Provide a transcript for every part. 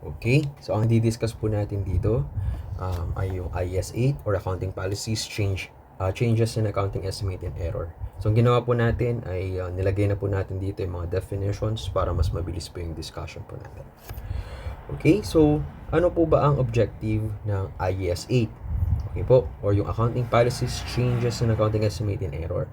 Okay, so ang di-discuss po natin dito ay yung IAS 8 or Accounting Policies Changes in Accounting Estimate and Error. So ang ginawa po natin ay nilagay na po natin dito yung mga definitions para mas mabilis po yung discussion po natin. Okay, so ano po ba ang objective ng IAS 8? Okay po, or yung Accounting Policies Changes in Accounting Estimate and Error.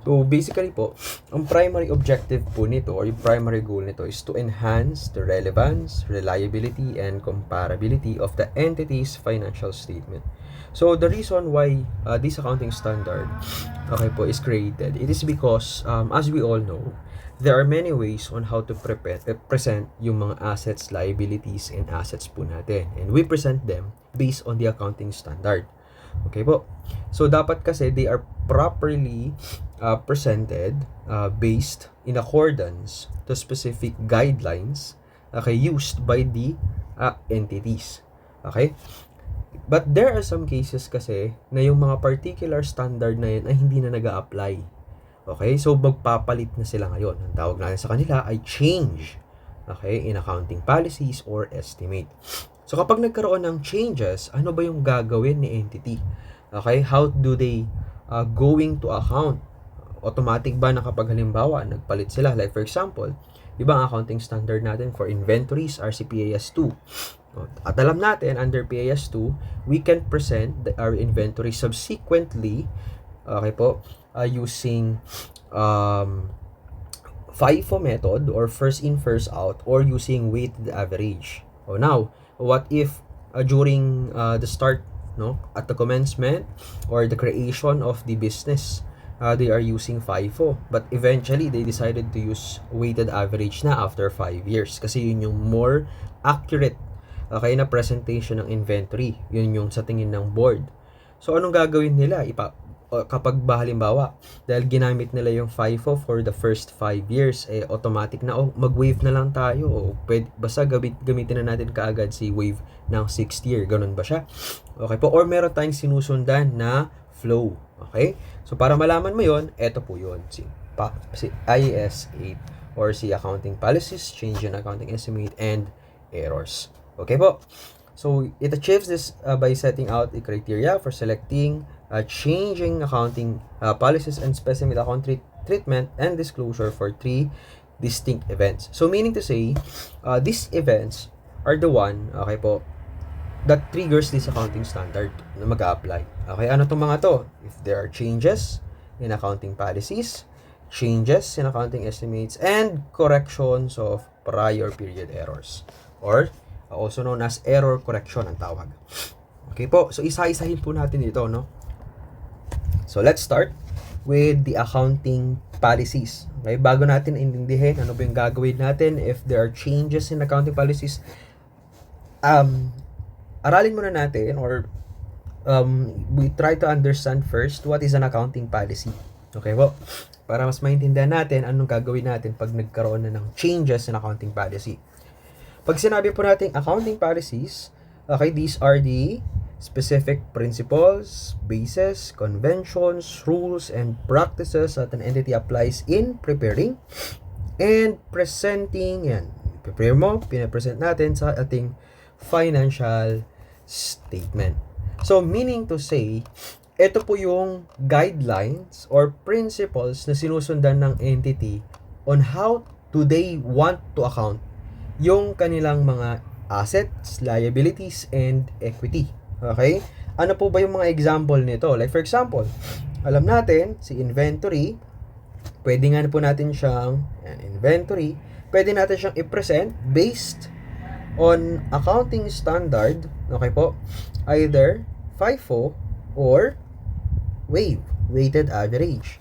So basically po, ang primary objective po nito or yung primary goal nito is to enhance the relevance, reliability, and comparability of the entity's financial statement. So the reason why this accounting standard po is created, it is because as we all know, there are many ways on how to present yung mga assets, liabilities, and assets po natin. And we present them based on the accounting standard. Okay po. So dapat kasi they are properly presented based in accordance to specific guidelines used by the entities. Okay? But there are some cases kasi na yung mga particular standard na yun ay hindi na nag-a-apply. Okay? So magpapalit na sila ngayon. Ang tawag natin sa kanila ay change. Okay? In accounting policies or estimate. So kapag nagkaroon ng changes, ano ba yung gagawin ni entity? Okay? How do they going to account? Automatic ba na kapag halimbawa nagpalit sila? Like for example, di ba ang accounting standard natin for inventories are PAS 2. At alam natin, under PAS 2, we can present our inventory subsequently, okay po, using FIFO method or first in, first out, or using weighted average. Now, what if during the start, at the commencement or the creation of the business, they are using FIFO, but eventually they decided to use weighted average na after 5 years kasi yun yung more accurate na presentation ng inventory. Yun yung sa tingin ng board. So anong gagawin nila? Kapag halimbawa, dahil ginamit nila yung FIFO for the first 5 years, automatic na, mag-waive na lang tayo. Basta gamitin na natin kaagad si waive ng 6th year. Ganun ba siya? Okay po. Or meron tayong sinusundan na flow. Okay? So, para malaman mo yon, eto po yun. Si IAS 8 or si Accounting Policies, Change in Accounting Estimate, and Errors. Okay po? So, it achieves this by setting out a criteria for selecting, changing accounting policies and specific account treatment and disclosure for 3 distinct events. So, meaning to say, these events are the one, okay po, that triggers this accounting standard na mag-a-apply. Okay, ano itong mga to? If there are changes in accounting policies, changes in accounting estimates, and corrections of prior period errors, or also known as error correction ang tawag. Okay po, so isa-isahin po natin ito, no? So let's start with the accounting policies. Okay, bago natin intindihin ano ba yung gagawin natin if there are changes in accounting policies, aralin muna natin or we try to understand first what is an accounting policy. Okay po? Para mas maintindihan natin anong gagawin natin pag nagkaroon na ng changes in accounting policy. Pag sinabi po natin accounting policies, okay, these are the specific principles, bases, conventions, rules, and practices that an entity applies in preparing and presenting. Yan. Prepare mo, pinapresent natin sa ating financial statement. So, meaning to say, ito po yung guidelines or principles na sinusundan ng entity on how do they want to account yung kanilang mga assets, liabilities, and equity. Okay? Ano po ba yung mga example nito? Like for example, alam natin, si inventory, pwede nga po natin siyang inventory, pwede natin siyang i-present based on accounting standard, okay po, either FIFO or weighted average.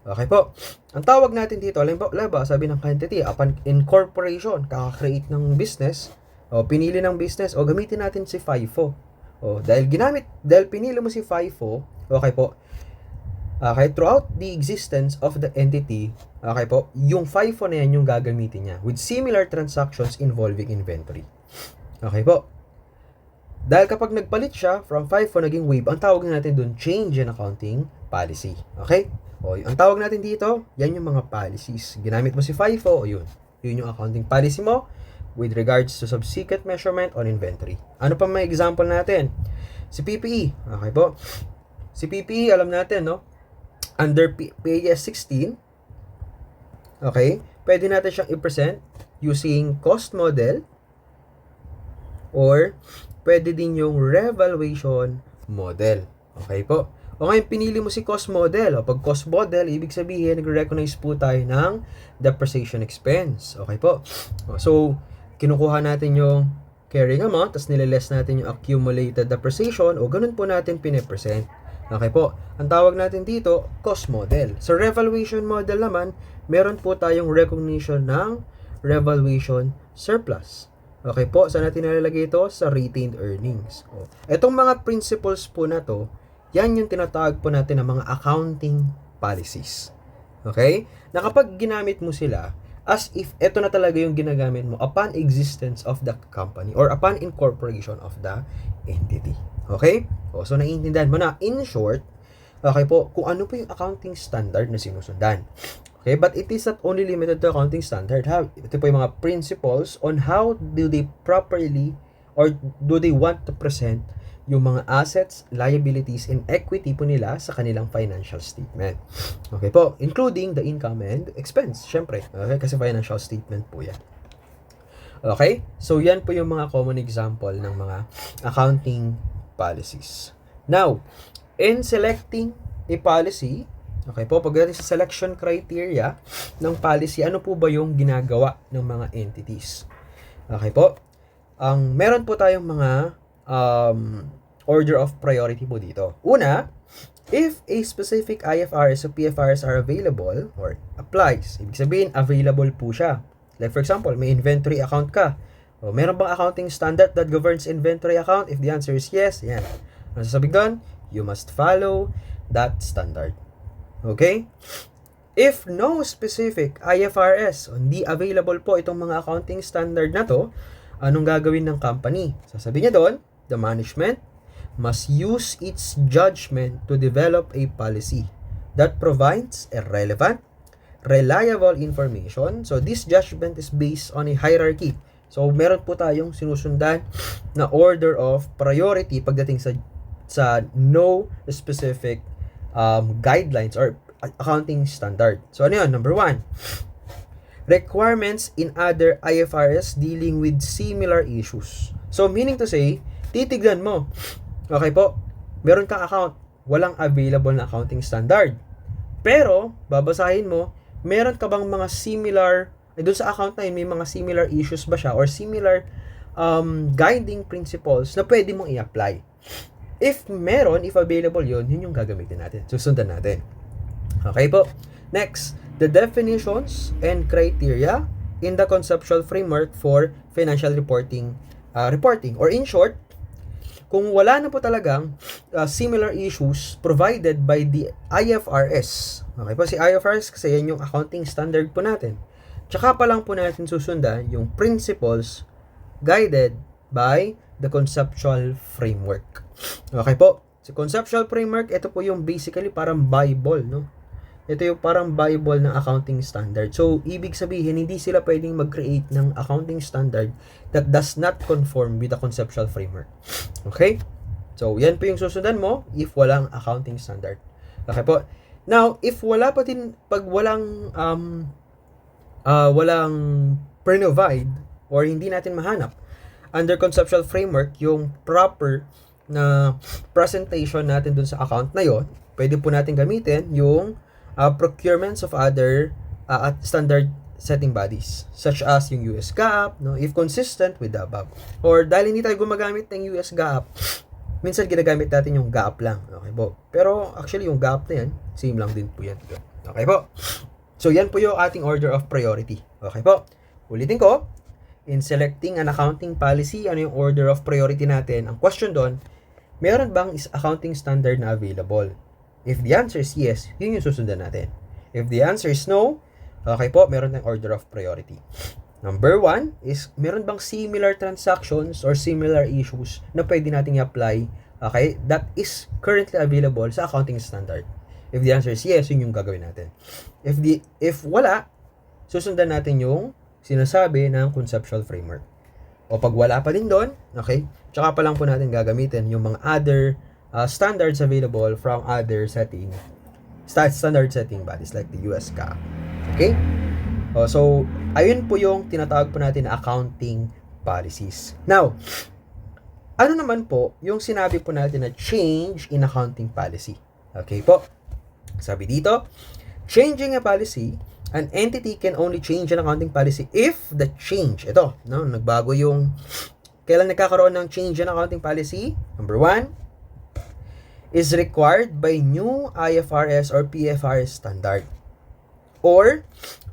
Okay po. Ang tawag natin dito, halimbawa, sabi ng entity, upon incorporation, kaka-create ng business, pinili ng business, gamitin natin si FIFO. Dahil pinili mo si FIFO, okay po, okay, throughout the existence of the entity, okay po, yung FIFO na yan yung gagamitin niya with similar transactions involving inventory. Okay po. Dahil kapag nagpalit siya from FIFO naging waive, ang tawag natin doon change in accounting policy. Okay? Ang tawag natin dito, yan yung mga policies. Ginamit mo si FIFO, yun yung accounting policy mo. with regards to subsequent measurement on inventory. Ano pa may example natin? Si PPE. Okay po. Si PPE, alam natin, no? Under PAS 16, okay, pwede natin siyang i-present using cost model or pwede din yung revaluation model. Okay po. O ngayon, pinili mo si cost model. O pag cost model, ibig sabihin, nag-recognize po tayo ng depreciation expense. Okay po. So, kinukuha natin yung carrying amount, tapos nililess natin yung accumulated depreciation, o ganun po natin pinipresent. Okay po. Ang tawag natin dito, cost model. Sa revaluation model naman, meron po tayong recognition ng revaluation surplus. Okay po, saan natin nalalagay ito? Sa retained earnings. O, etong mga principles po na to, yan yung tinatawag po natin ng mga accounting policies. Okay? Na kapag ginamit mo sila, as if ito na talaga yung ginagamit mo upon existence of the company or upon incorporation of the entity. Okay? O, so, naiintindihan mo na. In short, okay po, kung ano po yung accounting standard na sinusundan. Okay? But it is not only limited to accounting standard. Ha? Ito po yung mga principles on how do they properly or do they want to present yung mga assets, liabilities, and equity po nila sa kanilang financial statement. Okay po, including the income and expense, syempre. Okay, kasi financial statement po yan. Okay, so yan po yung mga common example ng mga accounting policies. Now, in selecting a policy, okay po, pagdating sa selection criteria ng policy, ano po ba yung ginagawa ng mga entities? Okay po, meron po tayong mga order of priority po dito. Una, if a specific IFRS o PFRS are available or applies, ibig sabihin available po siya. Like for example, may inventory account ka. O, meron bang accounting standard that governs inventory account? If the answer is yes, yan. Ano sasabihin doon? You must follow that standard. Okay? If no specific IFRS, hindi available po itong mga accounting standard na to, anong gagawin ng company? Sasabihin niya doon, the management must use its judgment to develop a policy that provides a relevant, reliable information. So, this judgment is based on a hierarchy. So, meron po tayong sinusundan na order of priority pagdating sa no specific guidelines or accounting standard. So, ano yun? Number 1, requirements in other IFRS dealing with similar issues. So, meaning to say, titignan mo, okay po, meron kang account, walang available na accounting standard. Pero, babasahin mo, meron ka bang mga similar, doon sa account na yun, may mga similar issues ba siya or similar guiding principles na pwede mong i-apply. If meron, if available yun yung gagamitin natin. Susundan natin. Okay po. Next, the definitions and criteria in the conceptual framework for financial reporting. Or in short, kung wala na po talagang similar issues provided by the IFRS. Okay po, si IFRS kasi yan yung accounting standard po natin. Tsaka pa lang po natin susundan yung principles guided by the conceptual framework. Okay po, si conceptual framework, ito po yung basically parang Bible, no? Ito yung parang Bible ng accounting standard. So, ibig sabihin, hindi sila pwedeng mag-create ng accounting standard that does not conform with the conceptual framework. Okay? So, yan po yung susundan mo if walang accounting standard. Okay po? Now, if wala pa din, pag walang pre-provide or hindi natin mahanap under conceptual framework yung proper na presentation natin dun sa account na yon, pwede po natin gamitin yung procurements of other standard setting bodies such as yung US GAAP, no, if consistent with the above. Or dahil hindi tayo gumagamit ng US GAAP, minsan ginagamit natin yung GAAP lang. Okay po. Pero actually yung GAAP na yan, same lang din po yan. Okay po. So yan po yung ating order of priority. Okay po. Ulitin ko, in selecting an accounting policy, ano yung order of priority natin? Ang question doon, meron bang accounting standard na available? If the answer is yes, yun yung susundan natin. If the answer is no, okay po, meron tayong order of priority. Number 1 is, meron bang similar transactions or similar issues na pwede nating i-apply, okay, that is currently available sa accounting standard? If the answer is yes, yun yung gagawin natin. If wala, susundan natin yung sinasabi ng conceptual framework. O pag wala pa din doon, okay, tsaka pa lang po natin gagamitin yung mga other standards available from other standard setting bodies like the US GAAP. Okay? So, ayun po yung tinatawag po natin na accounting policies. Now, ano naman po yung sinabi po natin na change in accounting policy? Okay po. Sabi dito, changing a policy, an entity can only change an accounting policy if the change, ito, no, nagbago yung, kailan nagkakaroon ng change in accounting policy? Number 1, is required by new IFRS or PFRS standard, or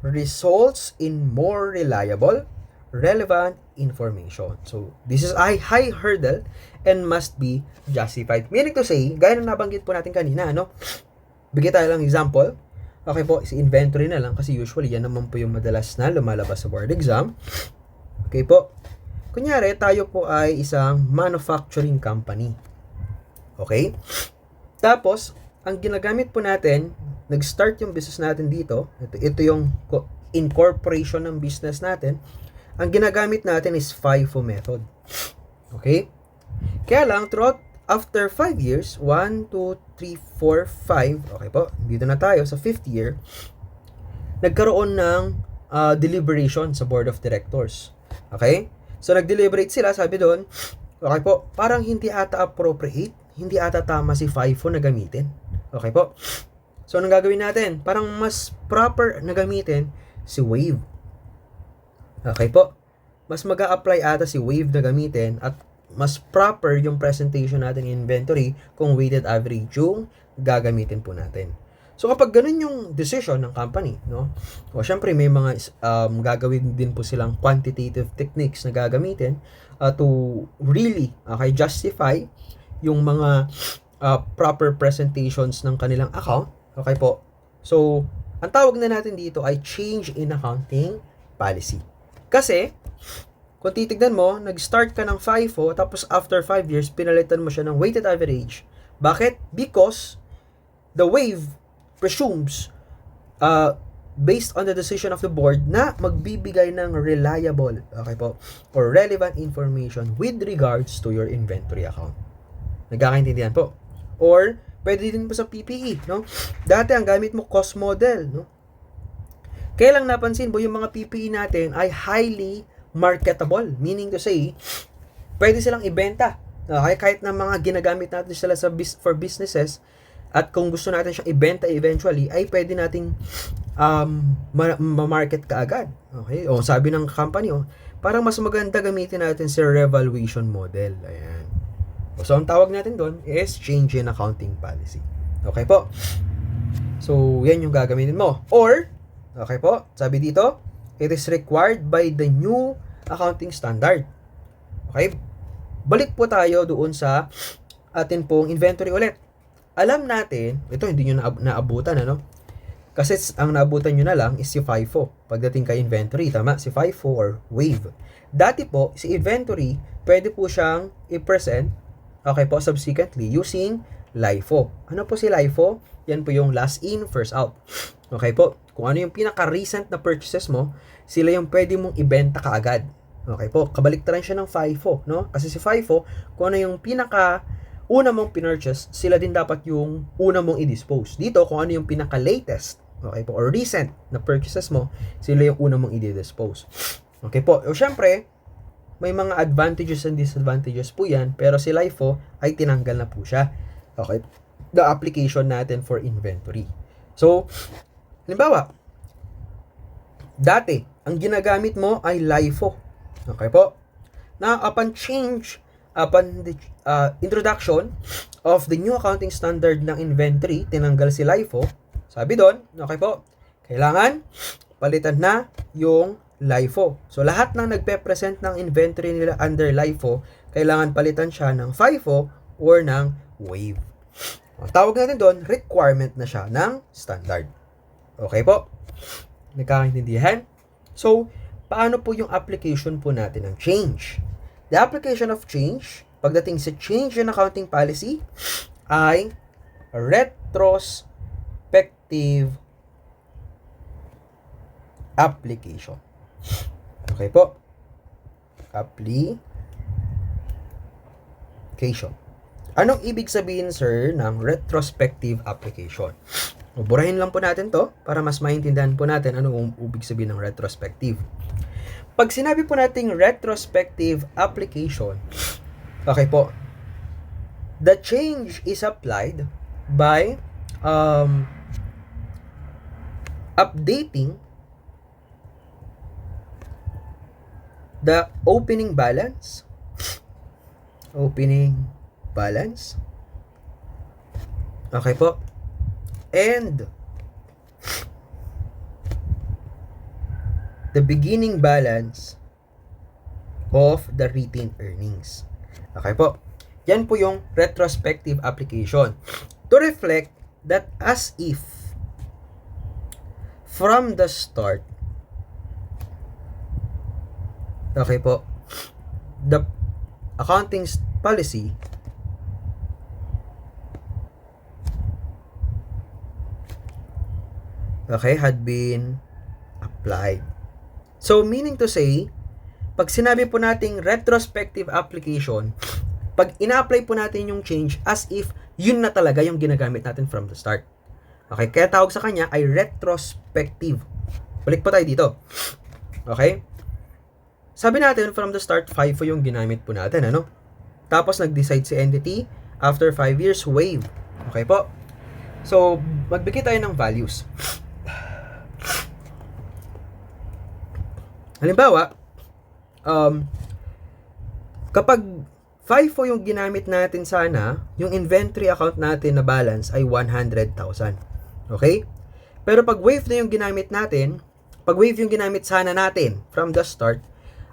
results in more reliable, relevant information. So, this is a high hurdle and must be justified. Meaning to say, gaya na nabanggit po natin kanina, no? Bigyan tayo lang example. Okay po, si inventory na lang kasi usually yan naman po yung madalas na lumalabas sa board exam. Okay po. Kunyari, tayo po ay isang manufacturing company. Okay? Tapos, ang ginagamit po natin, nag-start yung business natin dito. Ito yung incorporation ng business natin. Ang ginagamit natin is FIFO method. Okay? Kaya lang, after 5 years, 1, 2, 3, 4, 5, okay po, dito na tayo sa 5th year, nagkaroon ng deliberation sa board of directors. Okay? So, nag-deliberate sila, sabi doon, okay po, parang hindi ata appropriate, hindi ata tama si FIFO na gamitin. Okay po? So, anong gagawin natin? Parang mas proper na gamitin si WAVE. Okay po? Mas mag-a-apply ata si WAVE na gamitin at mas proper yung presentation natin in inventory kung weighted average yung gagamitin po natin. So kapag ganun yung decision ng company, no? O syempre may mga gagawin din po silang quantitative techniques na gagamitin to really justify yung mga proper presentations ng kanilang account. Okay po. So ang tawag na natin dito ay change in accounting policy. Kasi kung titignan mo, nag-start ka ng FIFO, tapos after 5 years, pinalitan mo siya ng weighted average. Bakit? Because the WAVE presumes, based on the decision of the board, na magbibigay ng reliable, okay po, or relevant information with regards to your inventory account. Nagkakaintindihan po? Or, pwede din po sa PPE, no? Dati, ang gamit mo, cost model, no? Kaya lang napansin mo, yung mga PPE natin ay highly marketable, meaning to say, pwede silang ibenta. Okay? Kahit na mga ginagamit natin sila for businesses, at kung gusto natin siyang ibenta eventually, ay pwede nating ma-market kaagad. Okay? O sabi ng company, parang mas maganda gamitin natin si revaluation model. Ayan. So, ang tawag natin doon is change in accounting policy. Okay po? So, yan yung gagamitin mo. Or, okay po, sabi dito, it is required by the new accounting standard. Okay? Balik po tayo doon sa atin pong inventory ulit. Alam natin, ito hindi nyo naabutan, ano? Kasi ang naabutan nyo na lang is si FIFO. Pagdating kay inventory, tama? Si FIFO or WAVE. Dati po, si inventory, pwede po siyang i-present, okay po, subsequently, using LIFO. Ano po si LIFO? Yan po yung last in, first out. Okay po? Kung ano yung pinaka-recent na purchases mo, sila yung pwede mong ibenta kaagad. Okay po? Kabaliktaran siya ng FIFO, no? Kasi si FIFO, kung ano yung pinaka-una mong pinurchase, sila din dapat yung una mong i-dispose. Dito, kung ano yung pinaka-latest, okay po, or recent na purchases mo, sila yung una mong i-dispose. Okay po? O syempre, may mga advantages and disadvantages po yan, pero si LIFO ay tinanggal na po siya. Okay? The application natin for inventory. So, halimbawa, dati, ang ginagamit mo ay LIFO. Okay po? Now, upon the introduction of the new accounting standard ng inventory, tinanggal si LIFO. Sabi doon, okay po, kailangan palitan na yung LIFO. So, lahat ng nagpe-present ng inventory nila under LIFO, kailangan palitan siya ng FIFO or ng WAVE. Ang tawag natin doon, requirement na siya ng standard. Okay po? Nagkakaintindihan? So, paano po yung application po natin ng change? The application of change, pagdating sa change in accounting policy, ay retrospective application. Okay po. Application. Anong ibig sabihin, sir, ng retrospective application? Burahin lang po natin to para mas maintindihan po natin anong ibig sabihin ng retrospective. Pag sinabi po nating retrospective application, okay po, the change is applied by updating the opening balance, okay po, and the beginning balance of the retained earnings. Okay po. Yan po yung retrospective application. To reflect that as if from the start, okay po, the accounting policy had been applied. So, meaning to say, pag sinabi po nating retrospective application, pag ina-apply po natin yung change as if yun na talaga yung ginagamit natin from the start. Okay, kaya tawag sa kanya ay retrospective. Balik po tayo dito. Okay? Sabi natin from the start, 5 po yung ginamit po natin, ano? Tapos nag-decide si entity, after 5 years, waive. Okay po? So, magbigay tayo ng values. Halimbawa, kapag 5 po yung ginamit natin sana, yung inventory account natin na balance ay 100,000. Okay? Pero pag wave na yung ginamit natin, pag wave yung ginamit sana natin from the start,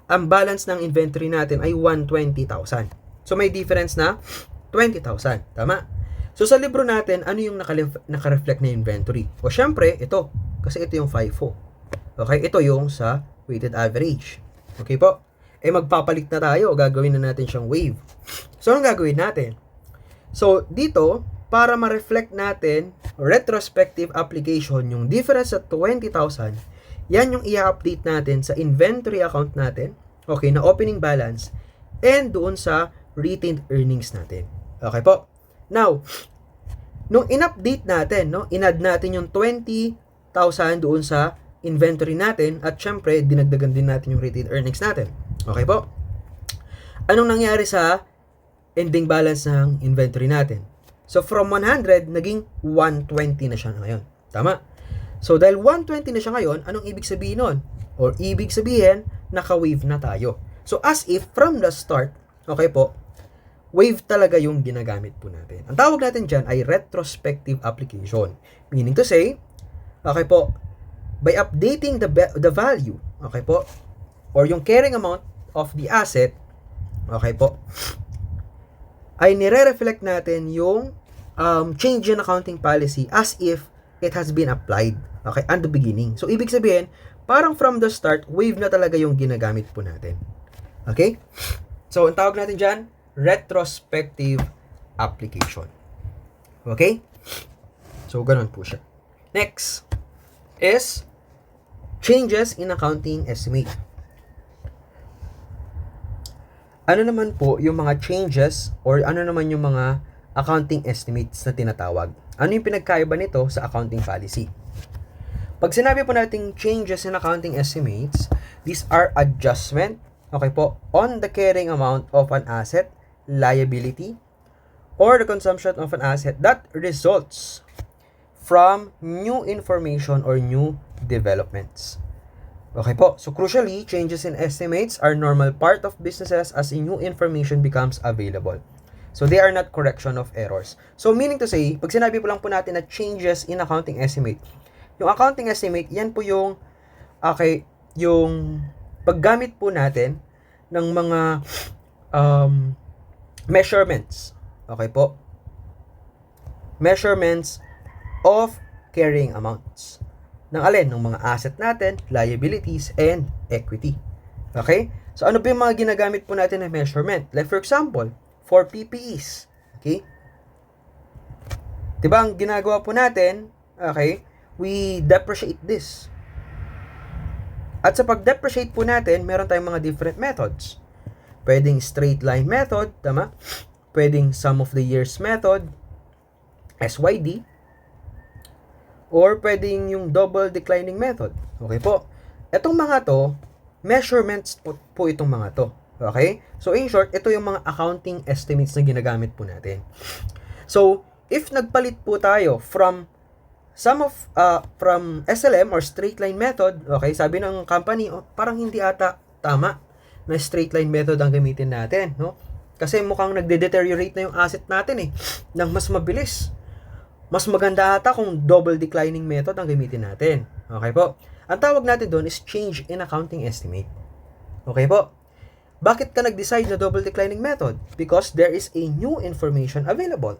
ang balance ng inventory natin ay 120,000. So may difference na 20,000. Tama? So sa libro natin, ano yung naka-reflect na inventory? O syempre, ito. Kasi ito yung FIFO. Okay? Ito yung sa weighted average. Okay po? Magpapalit na tayo. Gagawin na natin siyang wave. So anong gagawin natin? So dito, para ma-reflect natin retrospective application, yung difference sa 20,000, yan yung i-update natin sa inventory account natin, okay, na opening balance, and doon sa retained earnings natin. Okay po? Now, nung in-update natin, no, in-add natin yung 20,000 doon sa inventory natin, at syempre, dinagdagan din natin yung retained earnings natin. Okay po? Anong nangyari sa ending balance ng inventory natin? So, from 100, naging 120 na siya ngayon. Tama? So, dahil 120 na siya ngayon, anong ibig sabihin nun? Or ibig sabihin, naka-wave na tayo. So, as if from the start, okay po, wave talaga yung ginagamit po natin. Ang tawag natin dyan ay retrospective application. Meaning to say, okay po, by updating the value, okay po, or yung carrying amount of the asset, okay po, ay nire-reflect natin yung change in accounting policy as if it has been applied, okay, at the beginning. So, ibig sabihin, parang from the start, wave na talaga yung ginagamit po natin. Okay? So, ang tawag natin dyan, retrospective application. Okay? So, ganun po siya. Next is changes in accounting estimate. Ano naman po yung mga changes or ano naman yung mga accounting estimates na tinatawag? Ano yung pinagkaiba nito sa accounting policy? Pag sinabi po natin changes in accounting estimates, these are adjustment, okay po, on the carrying amount of an asset, liability, or the consumption of an asset that results from new information or new developments. Okay po, so crucially, changes in estimates are normal part of businesses as new information becomes available. So they are not correction of errors. So meaning to say, pag sinabi po lang po natin na changes in accounting estimate, yung accounting estimate, yan po yung, okay, yung paggamit po natin ng mga measurements. Okay po? Measurements of carrying amounts. Ng alin? Ng mga asset natin, liabilities, and equity. Okay? So, ano ba yung mga ginagamit po natin na measurement? Like, for example, for PPEs. Okay? Diba, ang ginagawa po natin, okay, we depreciate this. At sa pag-depreciate po natin, meron tayong mga different methods. Pwedeng straight line method, tama? Pwedeng sum of the years method, SYD, or pwedeng yung double declining method. Okay po. Itong mga to, measurements po itong mga to. Okay? So in short, ito yung mga accounting estimates na ginagamit po natin. So, if nagpalit po tayo from SLM or straight line method, okay, sabi ng company, parang hindi ata tama na straight line method ang gamitin natin, no? Kasi mukhang nagde-deteriorate na yung asset natin ng mas mabilis. Mas maganda ata kung double declining method ang gamitin natin. Okay po? Ang tawag natin doon is change in accounting estimate. Okay po? Bakit ka nag-decide na double declining method? Because there is a new information available.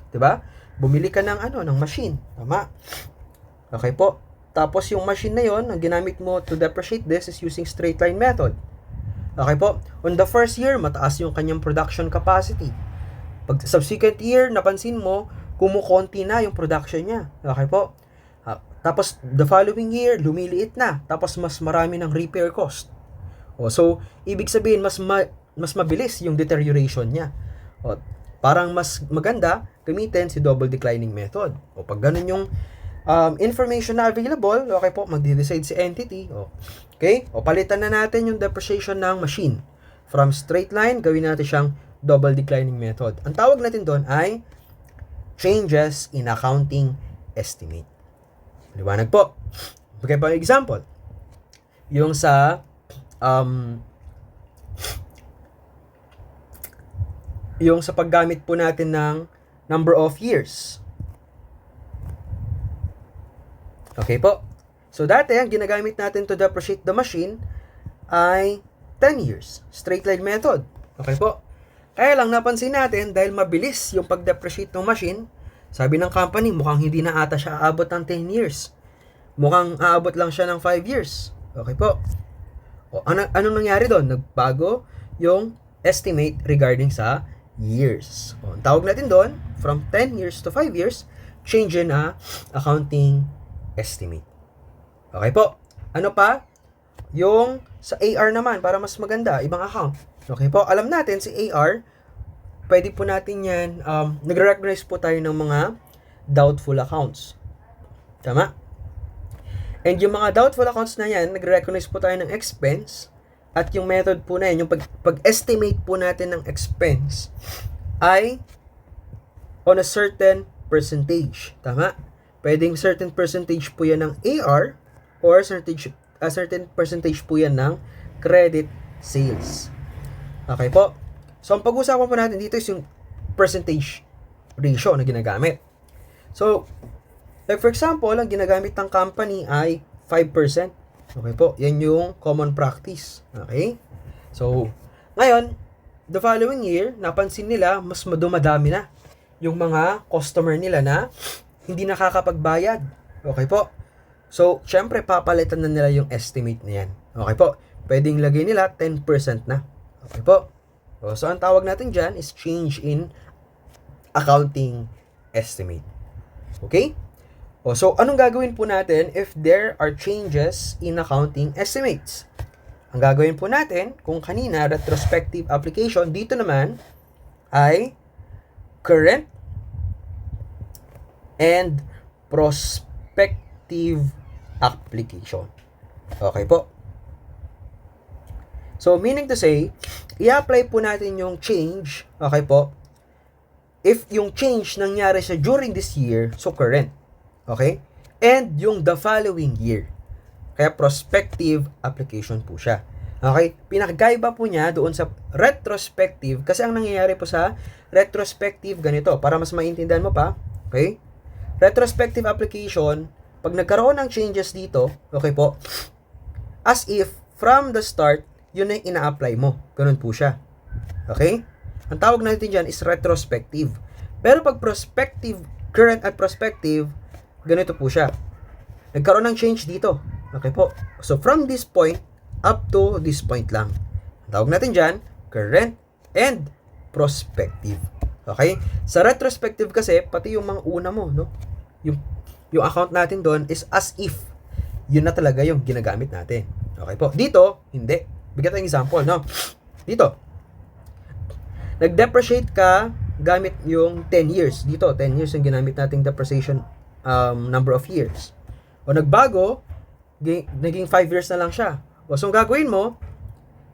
'Di ba? Bumili ka ng machine, tama? Okay po. Tapos yung machine na 'yon, ang ginamit mo to depreciate this is using straight line method. Okay po. On the first year, mataas yung kanyang production capacity. Pag subsequent year, napansin mo, kumukonti na yung production niya. Okay po. Tapos the following year, lumiliit na. Tapos mas marami ng repair cost. So, ibig sabihin, mas mabilis yung deterioration niya. Parang mas maganda gamitin si double declining method. Pag ganun yung information na available, okay po, magde-decide si entity. Okay? Palitan na natin yung depreciation ng machine. From straight line, gawin natin siyang double declining method. Ang tawag natin doon ay changes in accounting estimate. Liwanag po. Okay pa example. Yung sa paggamit po natin ng number of years. Okay po. So dati, ang ginagamit natin to depreciate the machine ay 10 years. Straight line method. Okay po. Kaya lang napansin natin dahil mabilis yung pag-depreciate ng machine, sabi ng company mukhang hindi na ata siya aabot ng 10 years. Mukhang aabot lang siya ng 5 years. Okay po. Anong nangyari doon? Nagbago yung estimate regarding sa years. Ang tawag natin doon, from 10 years to 5 years, change in accounting estimate. Okay po. Ano pa? Yung sa AR naman, para mas maganda, ibang account. Okay po. Alam natin, si AR, pwede po natin yan, nagre-recognize po tayo ng mga doubtful accounts. Tama? And yung mga doubtful accounts na yan, nagre-recognize po tayo ng expense, at yung method po na yan, yung pag-estimate po natin ng expense, ay on a certain percentage. Tama? Pwedeng certain percentage po yan ng AR, or a certain percentage po yan ng credit sales. Okay po? So, ang pag-usapan po natin dito is yung percentage ratio na ginagamit. So, like for example, ang ginagamit ng company ay 5%. Okay po, yan yung common practice. Okay? So, ngayon, the following year, napansin nila, mas dumadami na yung mga customer nila na hindi nakakapagbayad. Okay po? So, syempre, papalitan na nila yung estimate na yan. Okay po? Pwedeng lagay nila 10% na. Okay po? So, ang tawag natin dyan is change in accounting estimate. Okay? So, anong gagawin po natin if there are changes in accounting estimates? Ang gagawin po natin, kung kanina, retrospective application, dito naman ay current and prospective application. Okay po? So, meaning to say, i-apply po natin yung change, okay po, if yung change nangyari siya during this year, so current. Okay? And yung the following year. Kaya prospective application po siya. Okay? Pinakagaiba po niya doon sa retrospective, kasi ang nangyayari po sa retrospective ganito, para mas maintindihan mo pa, okay? Retrospective application, pag nagkaroon ng changes dito, okay po, as if from the start, yun ay ina-apply mo. Ganun po siya. Okay? Ang tawag natin dyan is retrospective. Pero pag prospective, current at prospective, ganito po siya. Nagkaroon ng change dito. Okay po. So, from this point, up to this point lang. Ang tawag natin dyan, current and prospective. Okay? Sa retrospective kasi, pati yung mga una mo, no? Yung account natin doon is as if yun na talaga yung ginagamit natin. Okay po. Dito, hindi. Bigyan tayong example, no? Dito, nag-depreciate ka gamit yung 10 years. Dito, 10 years yung ginamit nating depreciation number of years. O nagbago, naging 5 years na lang siya. O so, ang gagawin mo,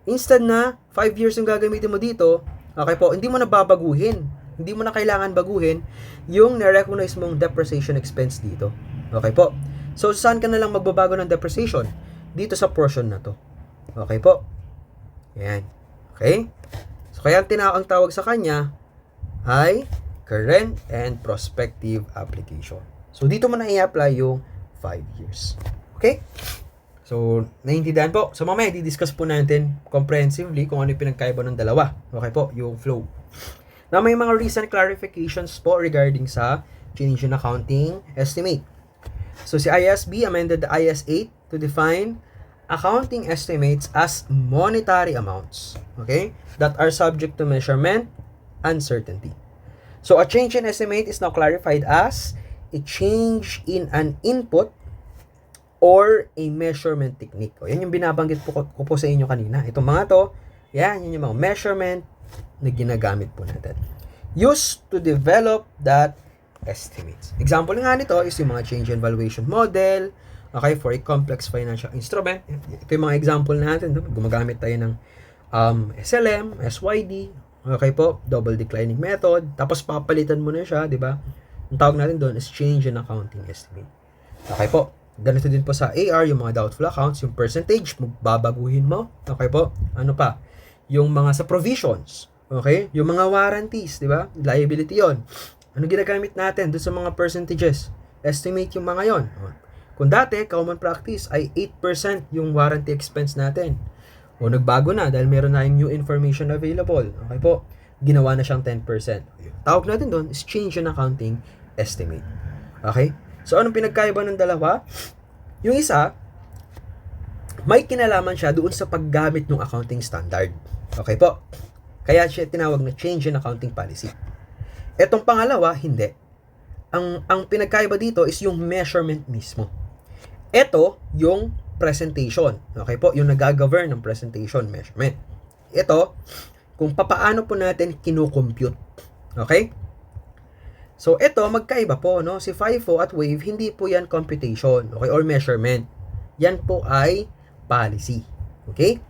instead na 5 years yung gagamitin mo dito, okay po, hindi mo na babaguhin. Hindi mo na kailangan baguhin yung na-recognize mong depreciation expense dito. Okay po. So, saan ka na lang magbabago ng depreciation? Dito sa portion na to. Okay po. Yan. Okay? So, kaya ang tawag sa kanya ay current and prospective application. So, dito mo na i-apply yung 5 years. Okay? So, naiintindihan po. So, mamaya di-discuss po natin comprehensively kung ano yung pinagkaiba ng dalawa. Okay po? Yung flow. Now, may mga recent clarifications po regarding sa change in accounting estimate. So, si IASB amended the IAS 8 to define accounting estimates as monetary amounts, okay, that are subject to measurement uncertainty. So, a change in estimate is now clarified as a change in an input or a measurement technique. O, yan yung binabanggit ko po sa inyo kanina. Itong mga to, yan yung mga measurement na ginagamit po natin. Used to develop that estimates. Example nga nito is yung mga change in valuation model, okay, for a complex financial instrument. Ito yung mga example natin. Gumagamit tayo ng SLM, SYD, okay po, double declining method, tapos papalitan mo na siya, di ba? Ang tawag natin doon is change in accounting estimate. Okay po. Ganito din po sa AR, yung mga doubtful accounts, yung percentage, babaguhin mo. Okay po. Ano pa? Yung mga sa provisions. Okay? Yung mga warranties, di ba? Liability yon. Ano ginagamit natin doon sa mga percentages? Estimate yung mga yon. Kung dati, common practice ay 8% yung warranty expense natin. O nagbago na dahil meron na yung new information available. Okay po? Ginawa na siyang 10%. Tawag natin doon is change in accounting estimate. Okay? So, anong pinagkaiba ng dalawa? Yung isa, may kinalaman siya doon sa paggamit ng accounting standard. Okay po? Kaya siya tinawag na change in accounting policy. Etong pangalawa, hindi. Ang pinagkaiba dito is yung measurement mismo. Ito, yung presentation. Okay po? Yung nag-govern ng presentation measurement. Ito, kung papaano po natin kinukompute. Okay? So, ito, magkaiba po, no? Si FIFO at WAVE, hindi po yan computation, okay, or measurement. Yan po ay policy. Okay?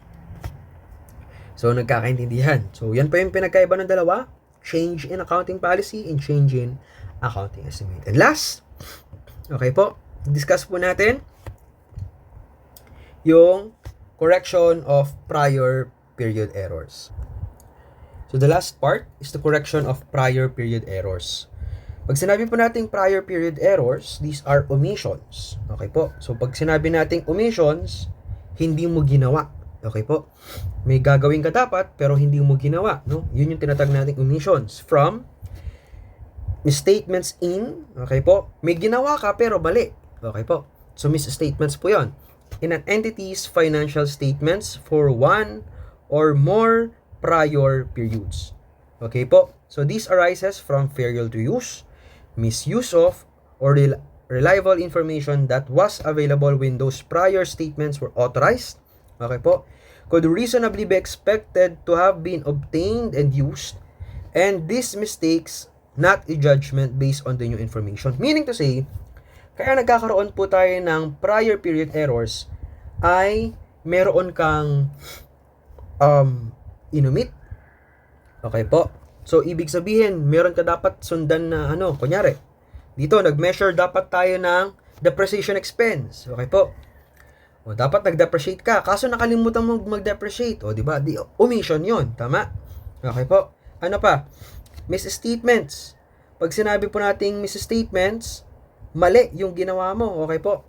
So, nagkakaintindihan. So, yan po yung pinagkaiba ng dalawa. Change in accounting policy and change in accounting estimate. And last, okay po, discuss po natin yung correction of prior period errors. So, the last part is the correction of prior period errors. Pag sinabi po nating prior period errors, these are omissions. Okay po? So, pag sinabi nating omissions, hindi mo ginawa. Okay po? May gagawin ka dapat, pero hindi mo ginawa. No? Yun yung tinatag nating omissions. From misstatements in, okay po? May ginawa ka, pero mali. Okay po? So, misstatements po yon. In an entity's financial statements for one or more prior periods. Okay po? So, this arises from failure to use, misuse of, or reliable information that was available when those prior statements were authorized. Okay po? Could reasonably be expected to have been obtained and used, and these mistakes not a judgment based on the new information. Meaning to say, kaya nagkakaroon po tayo ng prior period errors ay meron kang inumit. Okay po? So, ibig sabihin, meron ka dapat sundan na kunyari, dito, nag-measure dapat tayo ng depreciation expense. Okay po? O, dapat nag-depreciate ka. Kaso nakalimutan mo mag-depreciate. O, di ba? Omission yon. Tama? Okay po? Ano pa? Misstatements. Pag sinabi po nating misstatements, mali yung ginawa mo. Okay po?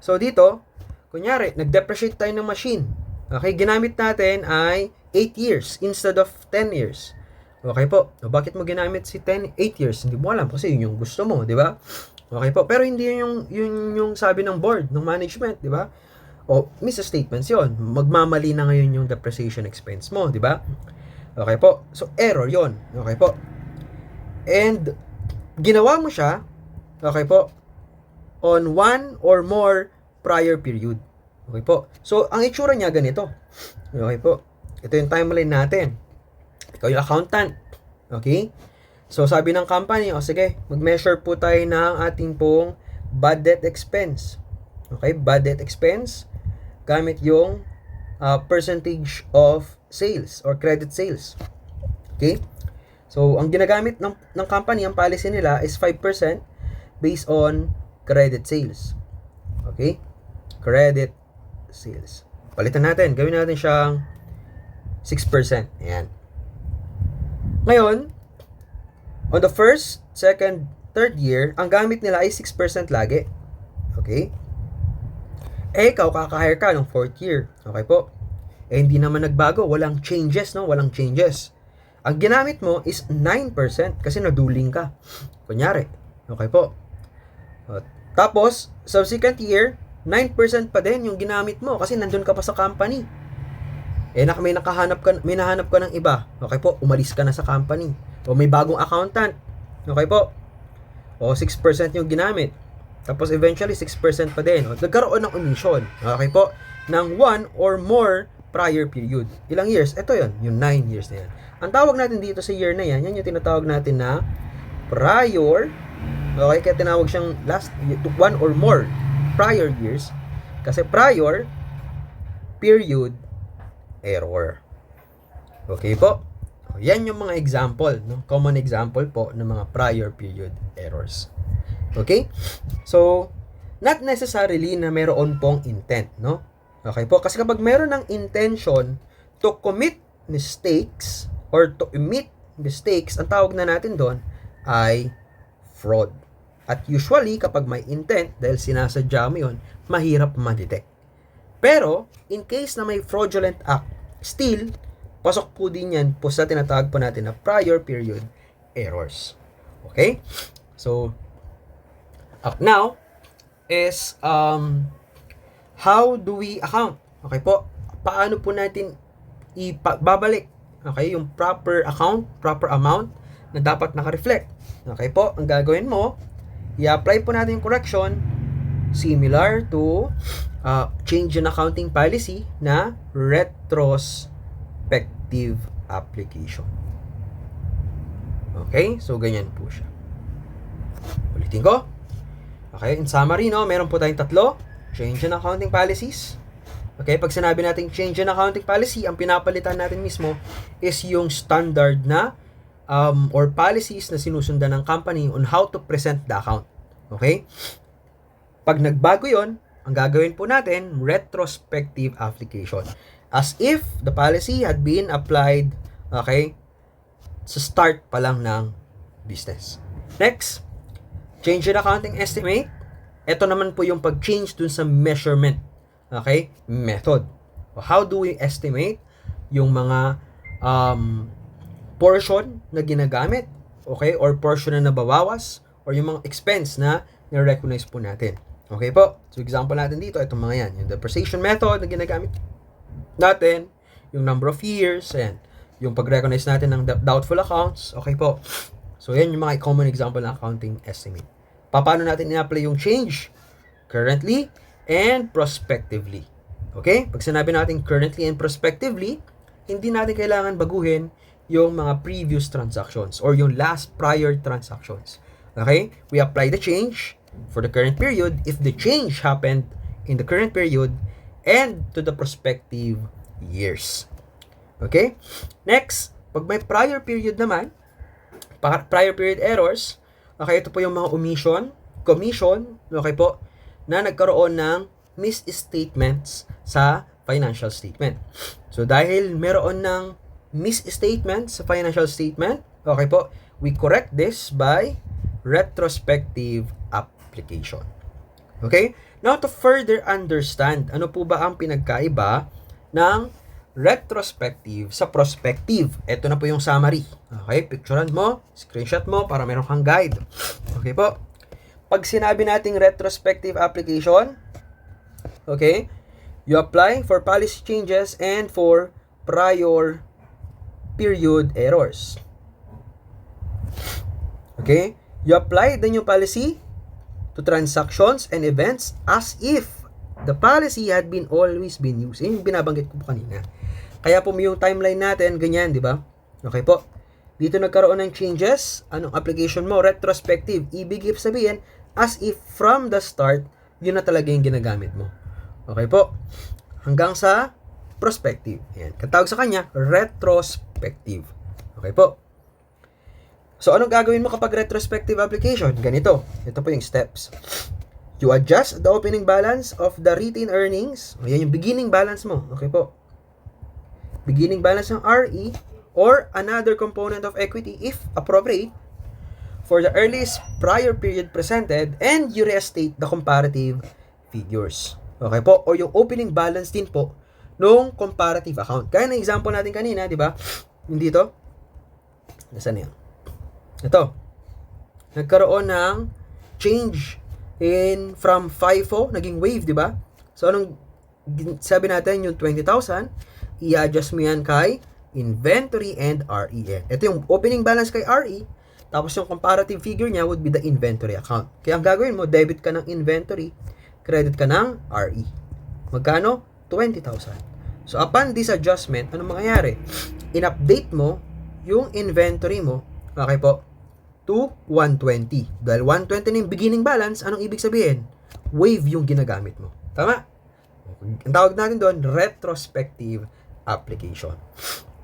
So, dito, kunyari, nag-depreciate tayo ng machine. Okay? Ginamit natin ay 8 years instead of 10 years. Okay po? O, bakit mo ginamit si 8 years? Hindi mo alam kasi yun yung gusto mo. Di ba? Okay po? Pero hindi yun yung sabi ng board, ng management. Di ba? O, misstatements yon. Magmamali na ngayon yung depreciation expense mo, di ba? Okay po. So, error yon. Okay po. And, ginawa mo siya, okay po, on one or more prior period. Okay po. So, ang itsura niya ganito. Okay po. Ito yung timeline natin. Ikaw yung accountant. Okay? So, sabi ng company, sige, mag-measure po tayo ng ating pong bad debt expense. Okay? Bad debt expense gamit yung percentage of sales or credit sales. Okay? So, ang ginagamit ng company, ang policy nila is 5% based on credit sales. Okay? Credit sales. Palitan natin. Gawin natin siyang 6%. Ayan. Ngayon, on the first, second, third year, ang gamit nila ay 6% lagi. Okay? Ikaw, kaka-hire ka ng fourth year. Okay po? Hindi naman nagbago. Walang changes, no? Walang changes. Ang ginamit mo is 9% kasi naduling ka. Kunyari. Okay po? Tapos, subsequent year, 9% pa din yung ginamit mo kasi nandun ka pa sa company. May nahanap ka ng iba. Okay po, umalis ka na sa company. O may bagong accountant. Okay po. O 6% yung ginamit. Tapos eventually 6% pa din. O, nagkaroon ng omission. Okay po. Ng 1 or more prior period. Ilang years? Ito yun. Yung 9 years na yan. Ang tawag natin dito sa year na yan, yan yung tinatawag natin na prior. Okay, kaya tinawag siyang last 1 or more prior years kasi prior period error. Okay po? Yan yung mga example, no? Common example po ng mga prior period errors. Okay? So, not necessarily na meron pong intent, no? Okay po? Kasi kapag meron ng intention to commit mistakes or to omit mistakes, ang tawag na natin doon ay fraud. At usually, kapag may intent, dahil sinasadya mo yun, mahirap ma-detect. Pero, in case na may fraudulent act, still, pasok po din yan po sa tinatawag po natin na prior period errors. Okay? So, now is how do we account? Okay po? Paano po natin ibabalik? Okay? Yung proper account, proper amount na dapat naka-reflect. Okay po? Ang gagawin mo, i-apply po natin yung correction similar to change in accounting policy na retrospective application. Okay? So, ganyan po siya. Ulitin ko. Okay? In summary, no, meron po tayong tatlo. Change in accounting policies. Okay? Pag sinabi natin change in accounting policy, ang pinapalitan natin mismo is yung standard na or policies na sinusundan ng company on how to present the account. Okay? Pag nagbago yon, ang gagawin po natin, retrospective application. As if the policy had been applied, okay, sa start pa lang ng business. Next, change in accounting estimate. Ito naman po yung pag-change dun sa measurement, okay, method. How do we estimate yung mga portion na ginagamit, okay, or portion na nababawas, or yung mga expense na nire-recognize po natin. Okay po? So, example natin dito, itong mga yan. Yung depreciation method na ginagamit natin, yung number of years, ayan. Yung pag-recognize natin ng doubtful accounts, okay po? So, yan yung mga common example ng accounting estimate. Paano natin i-apply yung change? Currently and prospectively. Okay? Pag sinabi natin currently and prospectively, hindi natin kailangan baguhin yung mga previous transactions or yung last prior transactions. Okay? We apply the change for the current period if the change happened in the current period and to the prospective years. Okay? Next, pag may prior period naman, prior period errors, okay, ito po yung mga commission, okay po, na nagkaroon ng misstatements sa financial statement. So, dahil meron ng misstatement sa financial statement, okay po, we correct this by retrospective application. Okay? Now, to further understand, ano po ba ang pinagkaiba ng retrospective sa prospective? Ito na po yung summary. Okay? Picturean mo, screenshot mo para meron kang guide. Okay po? Pag sinabi nating retrospective application, okay, you apply for policy changes and for prior period errors. Okay? You apply the new policy to transactions and events as if the policy had been always been used. Yung binabanggit ko po kanina. Kaya po yung timeline natin, ganyan, di ba? Okay po. Dito nagkaroon ng changes. Anong application mo? Retrospective. Ibig sabihin, as if from the start, yun na talaga yung ginagamit mo. Okay po. Hanggang sa prospective. Yan. Katawag sa kanya, retrospective. Okay po. So, anong gagawin mo kapag retrospective application? Ganito. Ito po yung steps. You adjust the opening balance of the retained earnings. O, yan yung beginning balance mo. Okay po. Beginning balance ng RE or another component of equity if appropriate for the earliest prior period presented, and you restate the comparative figures. Okay po? O yung opening balance din po nung comparative account. Kaya na example natin kanina, di ba? Yung dito. Nasaan yan? Ito. Nagkaroon ng change from FIFO, naging wave, di ba? So, anong sabi natin, yung 20,000, i-adjust mo yan kay inventory and RE. Ito yung opening balance kay RE, tapos yung comparative figure niya would be the inventory account. Kaya ang gagawin mo, debit ka ng inventory, credit ka ng RE. Magkano? 20,000. So, upon this adjustment, anong mangyayari? In-update mo yung inventory mo, okay po, to 120. Dahil 120 na yung beginning balance, anong ibig sabihin? Wave yung ginagamit mo. Tama? Ang tawag natin doon, retrospective application.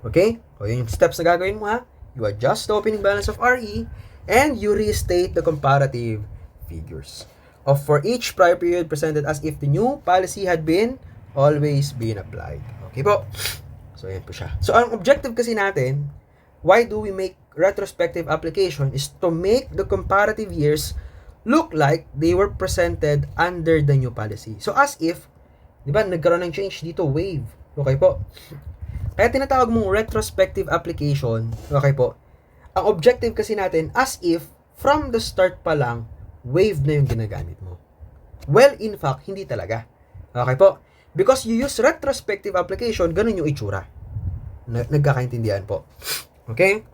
Okay? O yun yung steps na gagawin mo ha. You adjust the opening balance of RE and you restate the comparative figures for each prior period presented as if the new policy had always been applied. Okay po? So, yan po siya. So, ang objective kasi natin, why do we make retrospective application is to make the comparative years look like they were presented under the new policy. So, as if, di ba, nagkaroon ng change dito, wave. Okay po? Kaya tinatawag mong retrospective application, okay po? Ang objective kasi natin, as if, from the start pa lang, wave na yung ginagamit mo. Well, in fact, hindi talaga. Okay po? Because you use retrospective application, ganun yung itsura. Nagkakaintindihan po. Okay?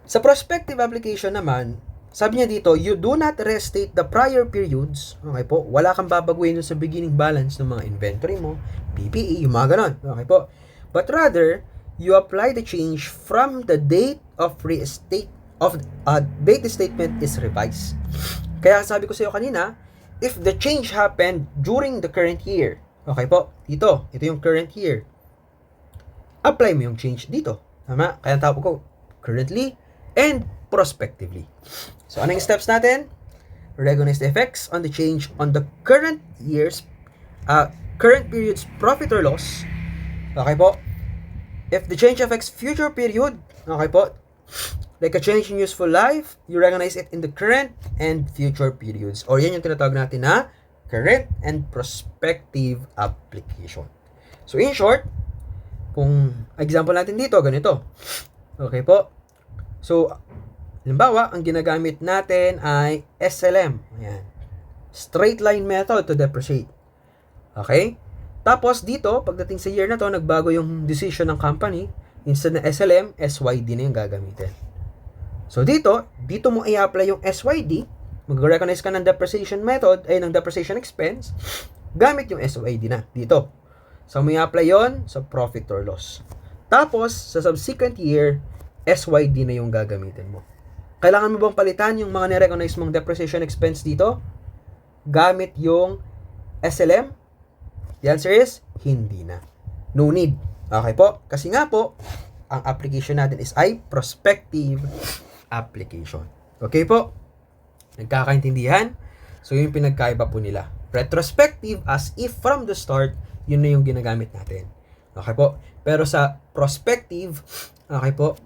Sa prospective application naman, sabi niya dito, you do not restate the prior periods. Okay po? Wala kang babaguhin sa beginning balance ng mga inventory mo, PPE, yung mga ganun. Okay po? But rather, you apply the change from the date of restate of date the statement is revised. Kaya sabi ko sa iyo kanina, if the change happened during the current year, okay po, ito yung current year, apply mo yung change dito. Tama? Kaya tawag ko, currently and prospectively. So, anong steps natin? Recognize the effects on the change on the current period's profit or loss. Okay po? If the change affects future period, okay po, like a change in useful life, you recognize it in the current and future periods. Or yan yung tinatawag natin na current and prospective application. So, in short, kung example natin dito, ganito. Okay po? So, halimbawa, ang ginagamit natin ay SLM. Ayan. Straight line method to depreciate. Okay? Tapos dito, pagdating sa year na to, nagbago yung decision ng company. Instead na SLM, SYD na yung gagamitin. So dito mo i-apply yung SYD, mag-recognize ka ng depreciation method, ay ng depreciation expense, gamit yung SYD na dito. So mo i-apply yon sa profit or loss. Tapos, sa subsequent year, SYD na yung gagamitin mo. Kailangan mo bang palitan yung mga ni-recognize mong depreciation expense dito? Gamit yung SLM? The answer is, hindi na. No need. Okay po? Kasi nga po, ang application natin is ay prospective application. Okay po? Nagkakaintindihan? So, yun yung pinagkaiba po nila. Retrospective, as if from the start, yun na yung ginagamit natin. Okay po? Pero sa prospective, okay po,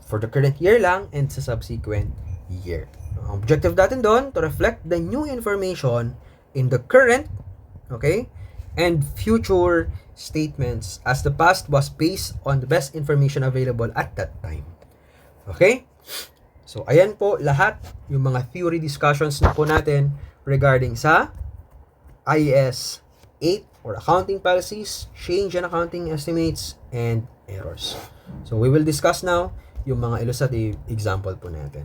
for the current year lang and sa subsequent year. Ang objective natin doon, to reflect the new information in the current, okay, and future statements as the past was based on the best information available at that time. Okay? So, ayan po lahat yung mga theory discussions na po natin regarding sa IAS 8 or accounting policies, change in accounting estimates, and errors. So, we will discuss now yung mga illustrative example po natin.